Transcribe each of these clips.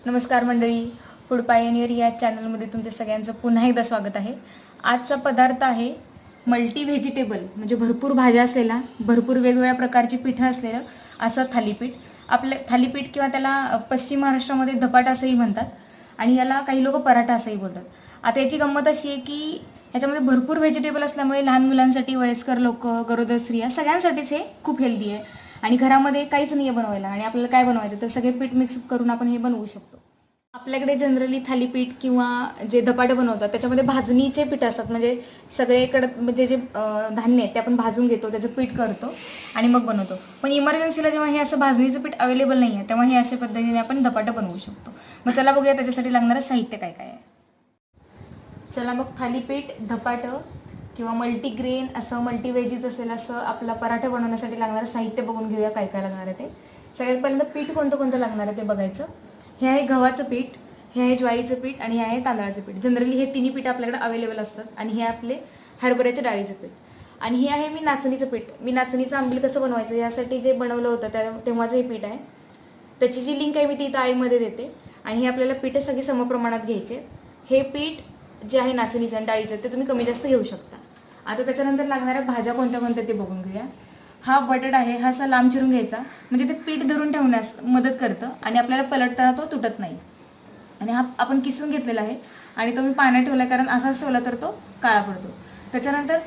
नमस्कार मंडळी, food pioneer या चॅनलमध्ये तुमच्या सगळ्यांचं पुन्हा एकदा स्वागत आहे. आजचा पदार्थ आहे मल्टी व्हेजिटेबल, म्हणजे भरपूर भाज्या असलेला, भरपूर वेगवेगळ्या प्रकारची पिठं असलेलं असं थालीपीठ. आपले थालीपीठ किंवा त्याला पश्चिम महाराष्ट्रामध्ये धपाट असंही म्हणतात आणि याला काही लोक पराठा असंही बोलतात. आता याची गंमत अशी आहे की ह्याच्यामध्ये भरपूर व्हेजिटेबल असल्यामुळे लहान मुलांसाठी, वयस्कर लोक, गरोदर स्त्रिया सगळ्यांसाठीच हे खूप हेल्दी आहे. आणि घरामध्ये काहीच नाही आहे बनवायला आणि आपल्याला काय बनवायचं तर सगळे पीठ मिक्स करून आपण हे बनवू शकतो. आपल्याकडे जनरली थालीपीठ किंवा जे धपाटे बनवतात त्याच्यामध्ये भाजणीचे पीठ असतात, म्हणजे सगळीकडे म्हणजे जे धान्य आहेत ते आपण भाजून घेतो, त्याचं पीठ करतो आणि मग बनवतो. पण इमर्जन्सीला जेव्हा हे असं भाजणीचं पीठ अवेलेबल नाही आहे तेव्हा हे अशा पद्धतीने आपण धपाटे बनवू शकतो. मग चला बघूया त्याच्यासाठी लागणारं साहित्य काय काय आहे. चला मग थालीपीठ, धपाटं किंवा मल्टीग्रेन असं मल्टी व्हेजीज असलेलं असं आपला पराठा बनवण्यासाठी लागणारं साहित्य बघून घेऊया काय काय लागणार आहे ते. सगळ्यात पहिल्यांदा पीठ कोणतं कोणतं लागणार आहे ते बघायचं. हे आहे गव्हाचं पीठ, हे आहे ज्वारीचं पीठ आणि हे आहे तांदळाचं पीठ. जनरली हे तिन्ही पीठ आपल्याकडे अवेलेबल असतात. आणि हे आपले हरभऱ्याच्या डाळीचं पीठ. आणि हे आहे मी नाचणीचं पीठ. मी नाचणीचं आंबील कसं बनवायचं यासाठी जे बनवलं होतं तेव्हाचं हे पीठ आहे. त्याची जी लिंक आहे मी ती इथं आईमध्ये देते. आणि हे आपल्याला पीठ सगळे समप्रमाणात घ्यायचे. हे पीठ जे आहे नाचणीचं आणि डाळीचं ते तुम्ही कमी जास्त घेऊ शकता. आता त्याच्यानंतर लागणाऱ्या भाज्या कोणत्या कोणत्या ते बघून घेऊया. हा बटाटा आहे, हा असा लांब चिरून घ्यायचा, म्हणजे ते पीठ धरून ठेवण्यास मदत करतं आणि आपल्याला पलटताना तो तुटत नाही. आणि हा आपण किसून घेतलेला आहे आणि तो मी पाण्यात ठेवला आहे, कारण असाच ठेवला तर तो काळा पडतो. त्याच्यानंतर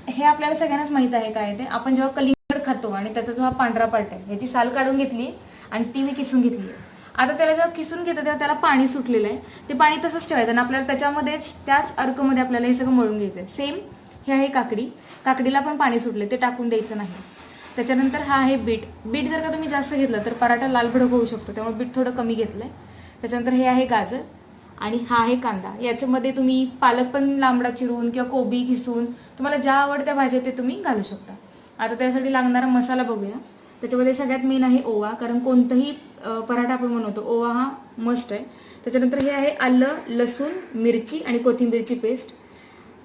हे आपल्याला सगळ्यांनाच माहीत आहे काय ते, आपण जेव्हा कलिंगड खातो आणि त्याचा जो हा पांढरा पार्ट आहे ह्याची साल काढून घेतली आणि ती मी किसून घेतली आहे. आता त्याला जेव्हा किसून घेतं तेव्हा त्याला पाणी सुटलेलं आहे, ते पाणी तसंच ठेवायचं आणि आपल्याला त्याच्यामध्येच त्याच अर्कमध्ये आपल्याला हे सगळं मळून घ्यायचं आहे. सेम हे आहे काकडी, काकडीला पण पाणी सुटले ते टाकून द्यायचं नाही. त्याच्यानंतर हा आहे बीट. बीट जर का तुम्ही जास्त घेतलं तर पराठा लाल भडक होऊ शकतो, त्यामुळे बीट थोडं कमी घेतलं आहे. त्याच्यानंतर हे आहे गाजर आणि हा आहे कांदा. याच्यामध्ये तुम्ही पालक पण लांबडा चिरून किंवा कोबी किसून तुम्हाला ज्या आवडत्या भाज्या ते तुम्ही घालू शकता. आता त्यासाठी लागणारा मसाला बघूया. त्याच्यामध्ये सगळ्यात मेन आहे ओवा, कारण कोणतंही पराठा आपण बनवतो ओवा हा मस्ट आहे. त्याच्यानंतर हे आहे आलं, लसूण, मिरची आणि कोथिंबीरची पेस्ट.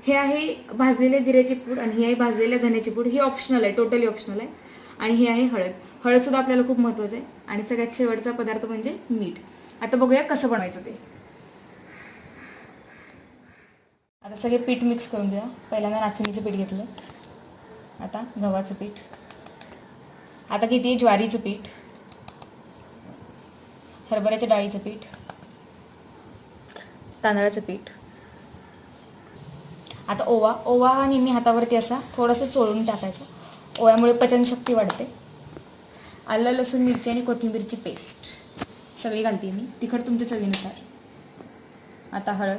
हे आहे भाजलेले जिऱ्याची पूड आणि हे आहे भाजलेल्या धन्याची पूड. हे ऑप्शनल आहे, टोटली ऑप्शनल आहे. आणि हे आहे हळद. हळदसुद्धा आपल्याला खूप महत्त्वाचं आहे. आणि सगळ्यात शेवटचा पदार्थ म्हणजे मीठ. आता बघूया कसं बनायचं ते. आता सगळे पीठ मिक्स करून घ्या. पहिल्यांदा नाचणीचं पीठ घेतलं, आता गव्हाचं पीठ, आता किती आहे ज्वारीचं पीठ, हरभऱ्याच्या डाळीचं पीठ, तांदळाचं पीठ. आता ओवा. ओवा हा नेहमी हातावरती असा थोडंसं चोळून टाकायचा, ओव्यामुळे पचनशक्ती वाढते. आलं, लसूण, मिरची आणि कोथिंबीरची पेस्ट सगळी घालते मी, तिखट तुमच्या चवीनुसार. आता हळद,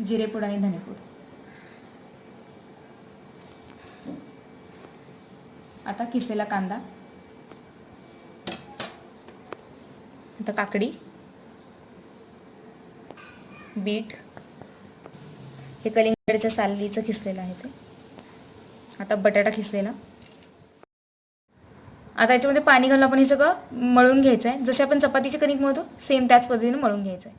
जिरेपूड आणि धनेपूड. आता किसलेला कांदा, आता काकडी, बीट, हे कलिंगडच्या सालीचं किसलेलं आहे ते. आता बटाटा किसलेला. आता याच्यामध्ये पाणी घालून आपण हे सगळं मळून घ्यायचं आहे. जसे आपण चपातीचे कणिक मळतो सेम त्याच पद्धतीने मळून घ्यायचं आहे.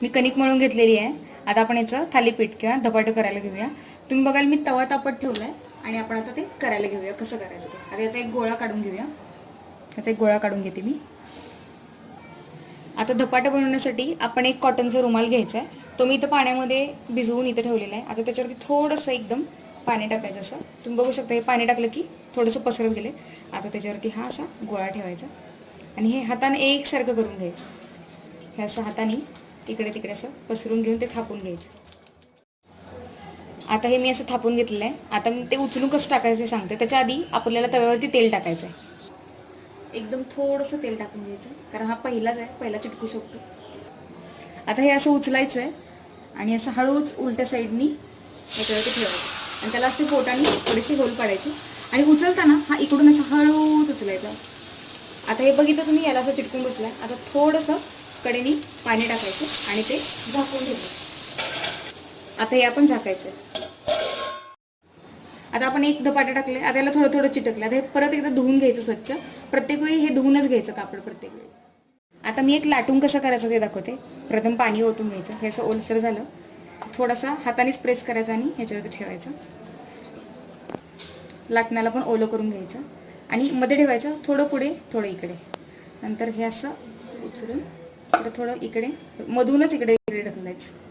मी कणिक मळून घेतलेली आहे. आता आपण याचं थालीपीठ किंवा धपाटं करायला घेऊया. तुम्ही बघाल मी तवा तापत ठेवला आहे आणि आपण आता ते करायला घेऊया कसं करायचं ते. आता याचा एक गोळा काढून घेऊया. याचा एक गोळा काढून घेते मी. आता धपाटं बनवण्यासाठी आपण एक कॉटनचा रुमाल घ्यायचा आहे. तो मी इथं पाण्यामध्ये भिजवून इथं ठेवलेला आहे. आता त्याच्यावरती थोडंसं एकदम पाणी टाकायचं. असं तुम्ही बघू शकता, हे पाणी टाकलं की थोडंसं पसरत गेले. आता त्याच्यावरती हा असा गोळा ठेवायचा आणि हे हाताने एकसारखं करून घ्यायचं. हे असं हाताने इकडे तिकडे असं पसरून घेऊन ते थापून घ्यायचं. आता हे मी असं थापून घेतलेलं आहे. आता मी ते उचलून कसं टाकायचं ते सांगते. त्याच्या आधी आपल्याला तव्यावरती तेल टाकायचं आहे. एकदम थोडंसं तेल टाकून घ्यायचं, कारण हा पहिलाच आहे, पहिला चिटकू शकतो. आता हे असं उचलायचं आहे आणि असं हळूच उलट्या साईडनी याच्यावरती ठेवायचं आणि त्याला असे बोटाने थोडीशी होल पाडायची आणि उचलताना हा इकडून असं हळूच उचलायचा. आता हे बघितलं तुम्ही, याला असं चिटकून बसलाय. आता थोडंसं कडेनी पाणी टाकायचं आणि ते झाकून घ्यायचं. आता हे आपण झाकायचं. आता आपण एक धपाटे टाकले, आता याला थोडं थोडं चिटकलं. आता हे परत एकदा धुवून घ्यायचं स्वच्छ. प्रत्येक वेळी हे धुवूनच घ्यायचं कापड प्रत्येक वेळी. आता मी एक लाटून कसं करायचं ते दाखवते. प्रथम पाणी ओतून घ्यायचं. हे असं ओलसर झालं थोडासा हातानेच प्रेस करायचा आणि ह्याच्यावरती ठेवायचं. लाटण्याला पण ओलं करून घ्यायचं आणि मध्ये ठेवायचं, थोडं पुढे थोडं इकडे. नंतर हे असं उचलून इकडे थोडं इकडे मधूनच इकडे ढकलायचं.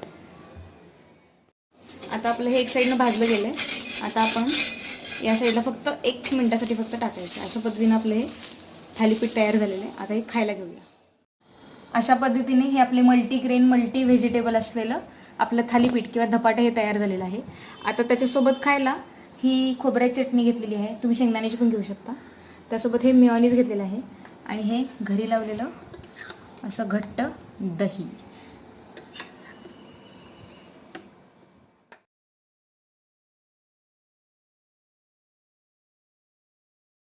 आता आपलं हे एक साईडनं भाजलं गेलं आहे. आता आपण या साईडला फक्त 1 मिनिटासाठी फक्त टाकायचं. अशा पद्धतीने आपलं हे थालीपीठ तयार झालेलं आहे. आता हे खायला घेऊया. अशा पद्धतीने हे आपले मल्टीग्रेन मल्टी व्हेजिटेबल असलेलं आपलं थालीपीठ किंवा धपाटे हे तयार झालेलं आहे. आता त्याच्यासोबत खायला ही खोबऱ्याची चटणी घेतलेली आहे. तुम्ही शेंगदाण्याची पण घेऊ शकता. त्यासोबत हे मेयोनीज घेतलेलं आहे आणि हे घरी लावलेलं असं घट्ट दही.